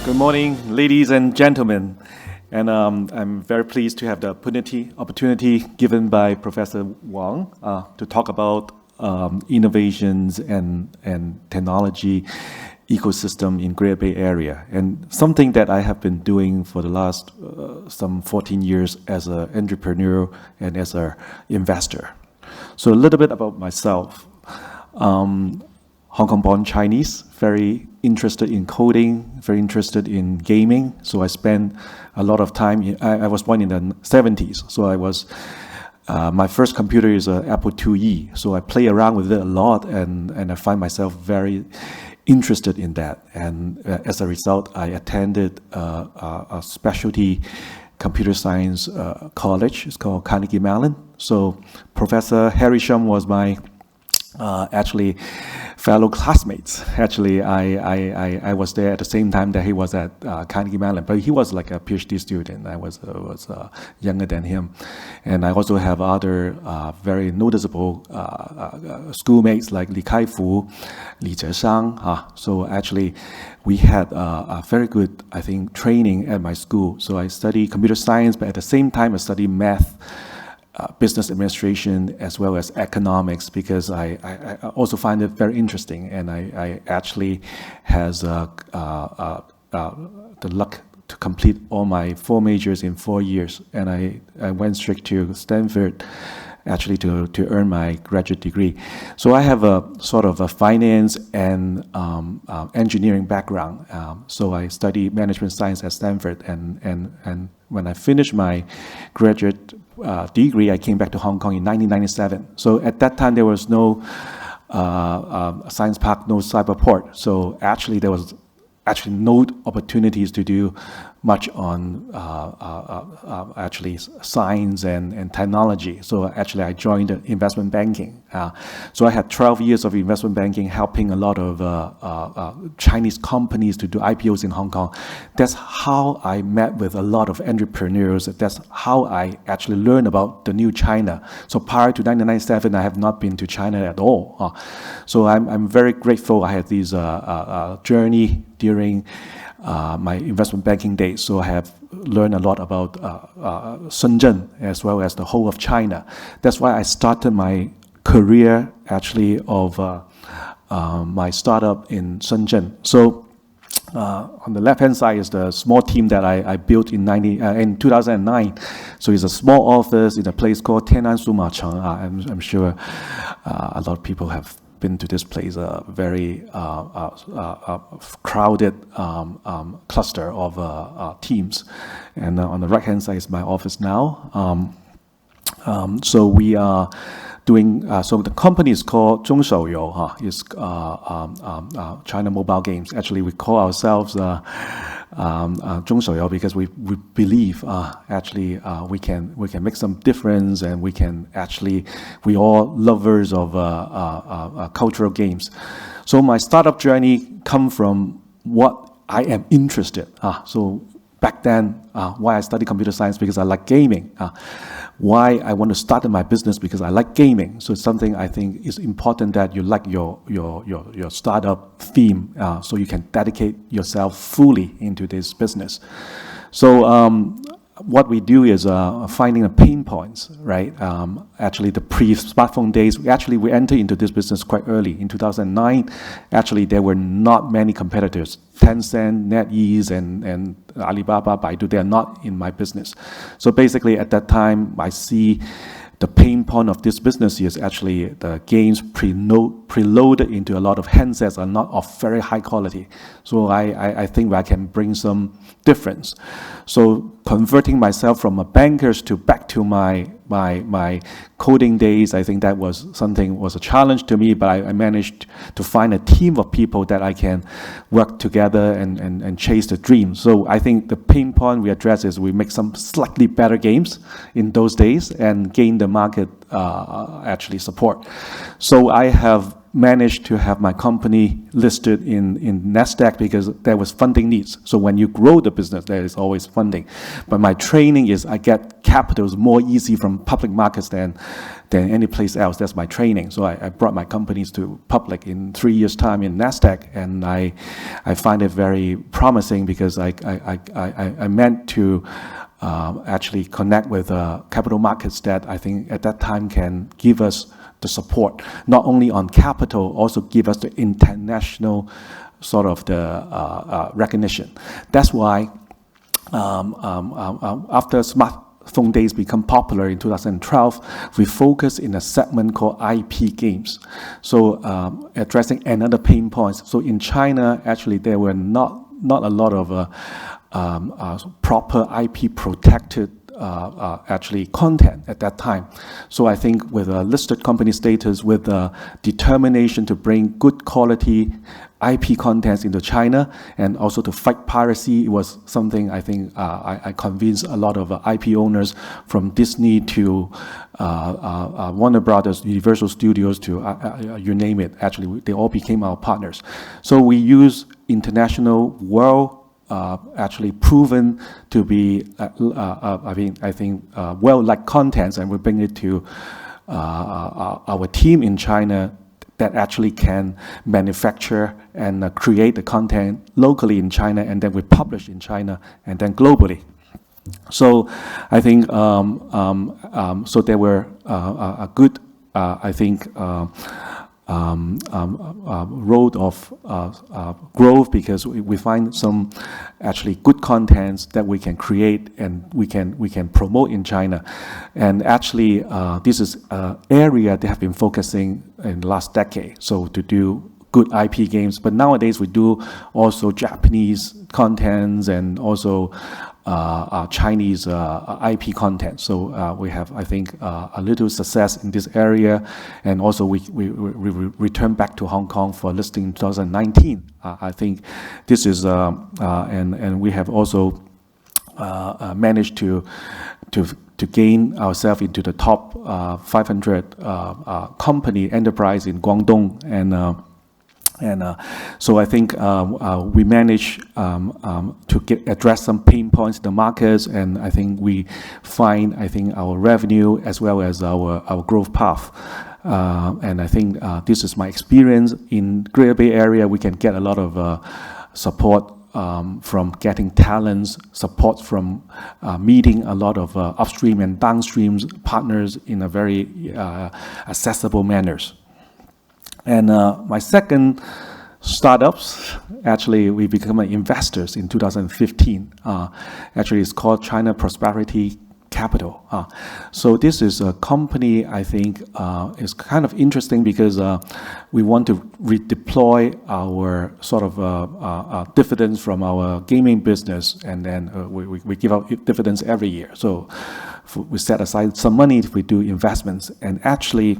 Good morning, ladies and gentlemen. And I'm very pleased to have the opportunity given by Professor Wang to talk about innovations and technology ecosystem in Greater Bay Area, and something that I have been doing for the last some 14 years as an entrepreneur and as an investor. So a little bit about myself. Hong Kong born Chinese, very interested in coding, very interested in gaming. So I spent a lot of time, I was born in the 70s. So I was, my first computer is an Apple IIe. So I play around with it a lot and I find myself very interested in that. And as a result, I attended a specialty computer science college. It's called Carnegie Mellon. So Professor Harry Shum was my actually fellow classmates. Actually, I was there at the same time that he was at Carnegie Mellon, but he was like a PhD student. I was younger than him. And I also have other very noticeable schoolmates like Li Kaifu, Li Zheshang. So actually, we had a very good, I think, training at my school. So I studied computer science, but at the same time, I studied math, business administration, as well as economics, because I also find it very interesting, and I actually has the luck to complete all my 4 majors in 4 years, and I went straight to Stanford actually to earn my graduate degree. So I have a sort of a finance and engineering background. So I studied management science at Stanford, and when I finished my graduate degree, I came back to Hong Kong in 1997. So at that time, there was no science park, no cyberport. So actually, there was actually no opportunities to do much on actually science and technology. So actually I joined investment banking. So I had 12 years of investment banking, helping a lot of Chinese companies to do IPOs in Hong Kong. That's how I met with a lot of entrepreneurs. That's how I actually learned about the new China. So prior to 1997, I have not been to China at all. So I'm very grateful I had this journey during my investment banking days. So I have learned a lot about Shenzhen as well as the whole of China. That's why I started my career actually of my startup in Shenzhen. So on the left-hand side is the small team that I built in 2009. So it's a small office in a place called Tianan Suma Cheng. I'm sure a lot of people have been to this place, a very crowded cluster of teams. And on the right-hand side is my office now. So we are doing, so the company is called Zhongshouyo, is China Mobile Games. Actually, we call ourselves Zhongshouyo because we believe actually we can make some difference, and we all lovers of cultural games. So my startup journey come from what I am interested. So back then, why I studied computer science, because I like gaming. Why I want to start my business, because I like gaming. So it's something I think is important that you like your startup theme, so you can dedicate yourself fully into this business. So what we do is finding the pain points, right? Actually, the pre-smartphone days, we entered into this business quite early. In 2009, actually, there were not many competitors. Tencent, NetEase, and Alibaba, Baidu, they are not in my business. So basically, at that time, I see the pain point of this business is actually the games preloaded into a lot of handsets are not of very high quality. So I think I can bring some difference. So converting myself from a banker to back to my coding days, I think that was a challenge to me, but I managed to find a team of people that I can work together and chase the dream. So I think the pain point we address is we make some slightly better games in those days and gain the market actually support. So I have managed to have my company listed in NASDAQ because there was funding needs. So when you grow the business, there is always funding. But my training is I get capitals more easy from public markets than any place else. That's my training. So I brought my companies to public in 3 years' time in NASDAQ, and I find it very promising because I meant to actually connect with capital markets that I think at that time can give us the support, not only on capital, also give us the international sort of the recognition. That's why after smartphone days become popular in 2012, we focus in a segment called IP games. So addressing another pain points. So in China, actually, there were not a lot of proper IP protected actually content at that time. So I think with a listed company status, with the determination to bring good quality IP contents into China and also to fight piracy, it was something I think I convinced a lot of IP owners from Disney to Warner Brothers, Universal Studios to you name it. Actually, they all became our partners. So we use international world actually proven to be, I think, well-liked contents, and we bring it to our team in China that actually can manufacture and create the content locally in China, and then we publish in China and then globally. So I think so there were a good, I think, road of growth because we find some actually good contents that we can create and we can promote in China. And actually this is an area they have been focusing in the last decade, so to do good IP games. But nowadays we do also Japanese contents and also Chinese IP content. So we have, I think, a little success in this area. And also we returned back to Hong Kong for listing in 2019. I think this is, and we have also managed to gain ourselves into the top 500 company enterprise in Guangdong. And so I think we managed to address some pain points in the markets, and I think we find, our revenue as well as our growth path. And I think this is my experience in Greater Bay Area. We can get a lot of support from getting talents, support from meeting a lot of upstream and downstream partners in a very accessible manners. And my second startups, actually, we become investors in 2015. Actually, it's called China Prosperity Capital. So this is a company I think is kind of interesting because we want to redeploy our sort of dividends from our gaming business, and then we give out dividends every year. So we set aside some money if we do investments, and actually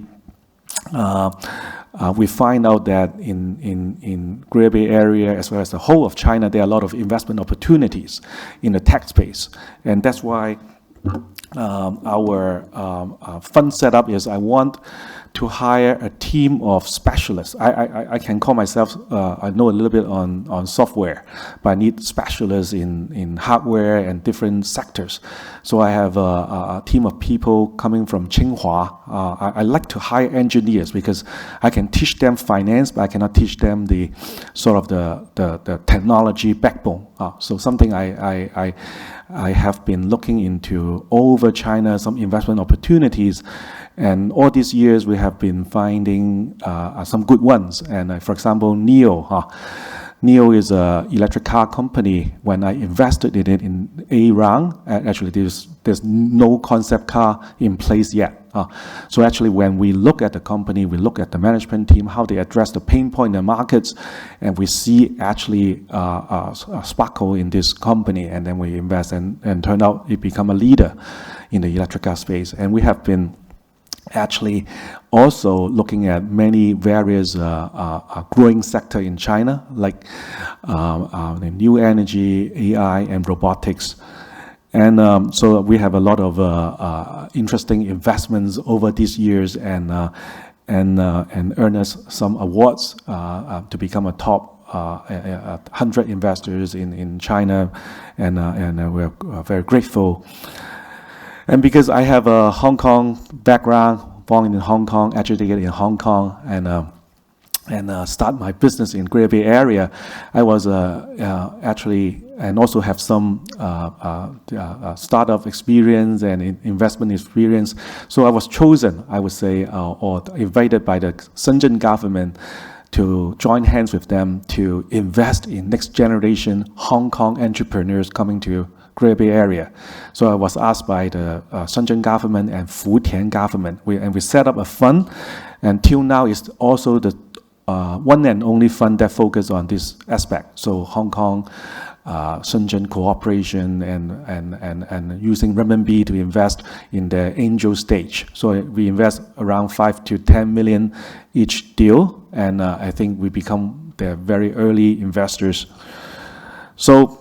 we find out that in Greater Bay Area as well as the whole of China, there are a lot of investment opportunities in the tech space, and that's why our fund setup is I want to hire a team of specialists. I can call myself, I know a little bit on software, but I need specialists in hardware and different sectors. So I have a team of people coming from Tsinghua. I like to hire engineers because I can teach them finance, but I cannot teach them the sort of the technology backbone. So something I have been looking into over China, some investment opportunities. And all these years, we have been finding some good ones. And for example, NIO. NIO is an electric car company. When I invested in it in A round, actually there's no concept car in place yet. So actually, when we look at the company, we look at the management team, how they address the pain point in the markets, and we see actually a sparkle in this company, and then we invest, and turn out it become a leader in the electric car space. And we have been actually also looking at many various growing sector in China, like the new energy, AI, and robotics. And so we have a lot of interesting investments over these years, and and earn us some awards to become a top 100 investors in China, and we're very grateful. And because I have a Hong Kong background, born in Hong Kong, educated in Hong Kong, and start my business in Greater Bay Area, I was actually, and also have some startup experience and investment experience. So I was chosen, I would say, or invited by the Shenzhen government to join hands with them to invest in next generation Hong Kong entrepreneurs coming to Greater Bay Area. So I was asked by the Shenzhen government and Futian government, we set up a fund, and till now it's also the one and only fund that focuses on this aspect. So Hong Kong, Shenzhen cooperation and using renminbi to invest in the angel stage. So we invest around 5 to 10 million each deal, and I think we become the very early investors. So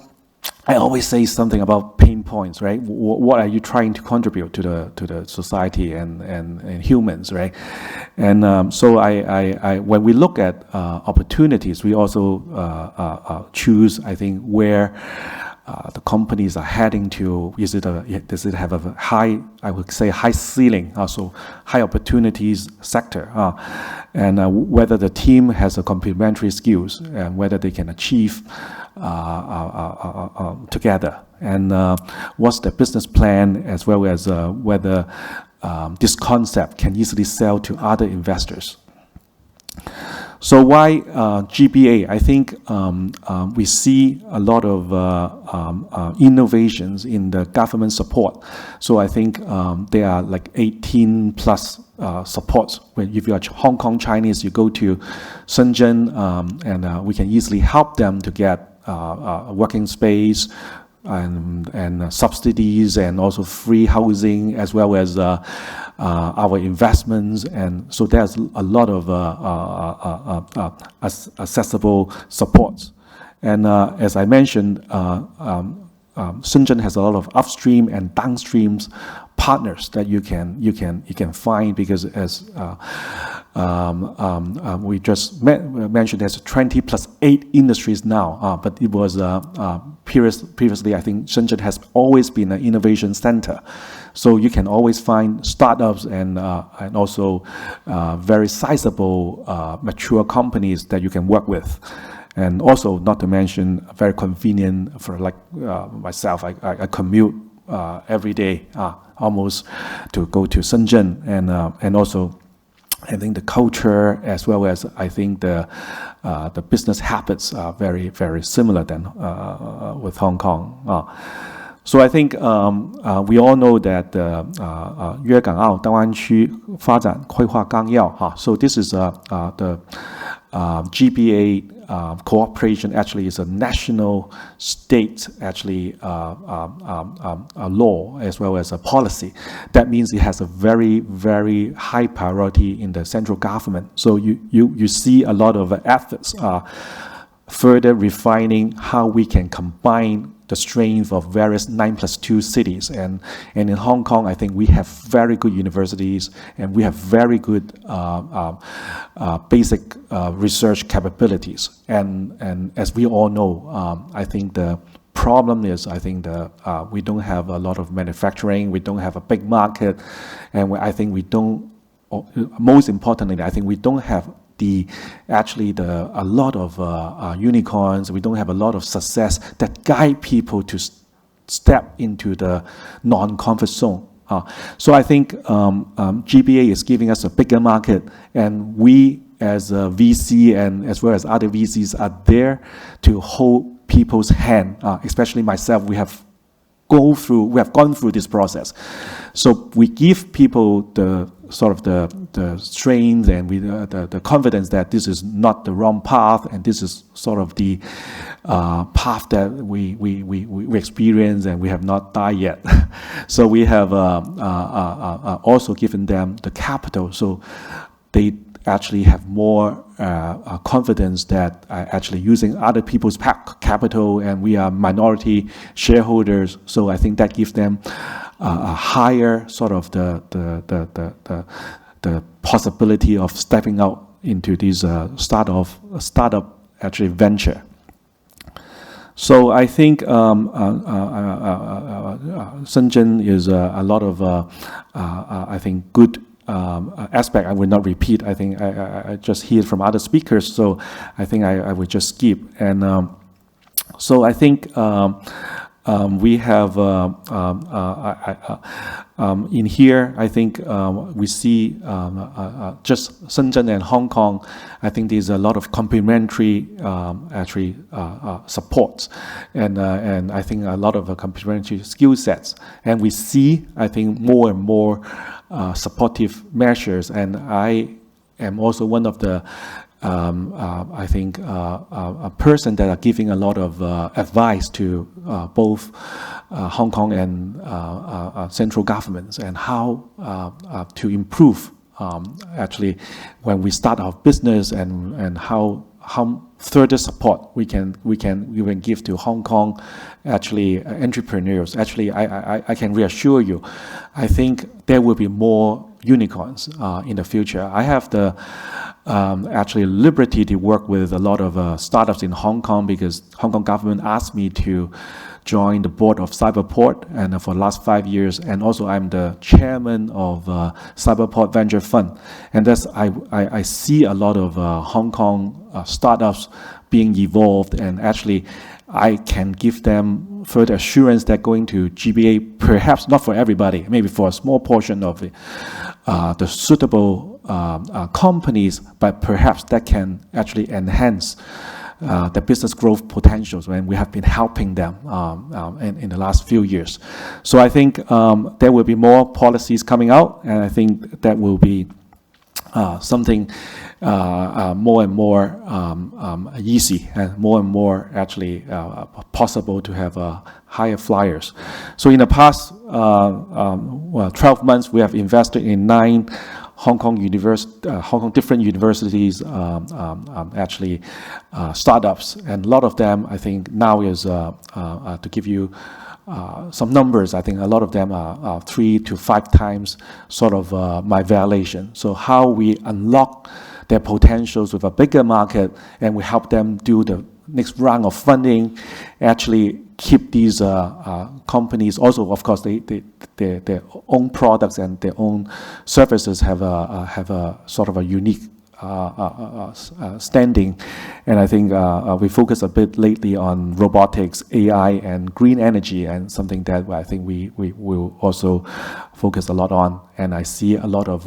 I always say something about pain points, right? What are you trying to contribute to the society and humans, right? And so I when we look at opportunities, we also choose, I think, where the companies are heading to. Does it have a high, I would say, high ceiling, so high opportunities sector, and whether the team has a complementary skills and whether they can achieve together, and what's the business plan, as well as whether this concept can easily sell to other investors. So why GBA? I think we see a lot of innovations in the government support. So I think there are like 18 plus supports. If you are Hong Kong Chinese, you go to Shenzhen, and we can easily help them to get a working space and subsidies, and also free housing, as well as our investments. And so there's a lot of accessible supports. And as I mentioned, Shenzhen has a lot of upstream and downstream partners that you can find, because as we just mentioned, there's 20 plus 8 industries now, but it was previously, I think Shenzhen has always been an innovation center. So you can always find startups and also very sizable mature companies that you can work with. And also, not to mention, very convenient for like myself. I commute every day, almost, to go to Shenzhen, and also I think the culture, as well as I think the business habits are very, very similar than with Hong Kong. So I think we all know that 粤港澳大湾区发展规划纲要 So this is the GBA cooperation actually is a national state actually a law as well as a policy. That means it has a very, very high priority in the central government. So you see a lot of efforts further refining how we can combine the strength of various 9+2 cities. And in Hong Kong, I think we have very good universities, and we have very good basic research capabilities. And as we all know, I think the problem is, I think we don't have a lot of manufacturing, we don't have a big market, and I think we don't, most importantly, I think we don't have a lot of unicorns. We don't have a lot of success that guide people to step into the non-comfort zone. So I think GBA is giving us a bigger market, and we as a VC and as well as other VCs are there to hold people's hand. Especially myself, we have gone through this process. So we give people the sort of the strength and the confidence that this is not the wrong path, and this is sort of the path that we experience, and we have not died yet. So we have also given them the capital, so they actually have more confidence that actually using other people's capital, and we are minority shareholders. So I think that gives them a higher sort of the the possibility of stepping out into this startup actually venture. So I think Shenzhen is a lot of I think good aspect. I will not repeat. I think I just hear from other speakers, so I think I will just skip. And so I think we have in here, I think we see just Shenzhen and Hong Kong. I think there's a lot of complementary actually supports, and I think a lot of complementary skill sets. And we see, I think, more and more supportive measures. And I am also one of the I think a person that are giving a lot of advice to both Hong Kong and central governments, and how to improve actually when we start our business, and how further support we can give to Hong Kong actually entrepreneurs. Actually, I can reassure you, I think there will be more unicorns in the future. I have the actually liberty to work with a lot of startups in Hong Kong, because Hong Kong government asked me to join the board of Cyberport, and for the last 5 years, and also I'm the chairman of Cyberport Venture Fund. And that's I see a lot of Hong Kong startups being evolved, and actually I can give them further assurance that going to GBA, perhaps not for everybody, maybe for a small portion of the suitable companies, but perhaps that can actually enhance the business growth potentials when we have been helping them in the last few years. So I think there will be more policies coming out, and I think that will be something more and more easy, and more actually possible to have higher flyers. So in the past 12 months, we have invested in 9 Hong Kong different universities, actually startups, and a lot of them, I think now is to give you some numbers. I think a lot of them are 3 to 5 times sort of my valuation. So how we unlock their potentials with a bigger market, and we help them do the next round of funding, actually keep these companies. Also, of course, their own products and their own services have a sort of a unique standing. And I think we focus a bit lately on robotics, AI, and green energy, and something that I think we will also focus a lot on. And I see a lot of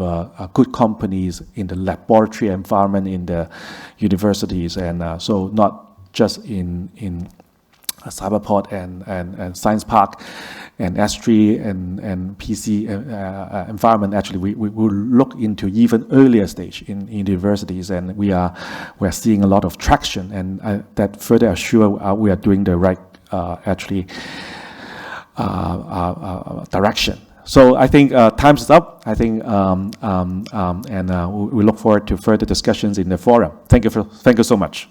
good companies in the laboratory environment in the universities, and so not just in Cyberport and Science Park and S3 and PC environment. Actually, we will look into even earlier stage in universities, and we are seeing a lot of traction, and that further assure we are doing the right actually direction. So I think time's is up. I think and we look forward to further discussions in the forum. Thank you so much.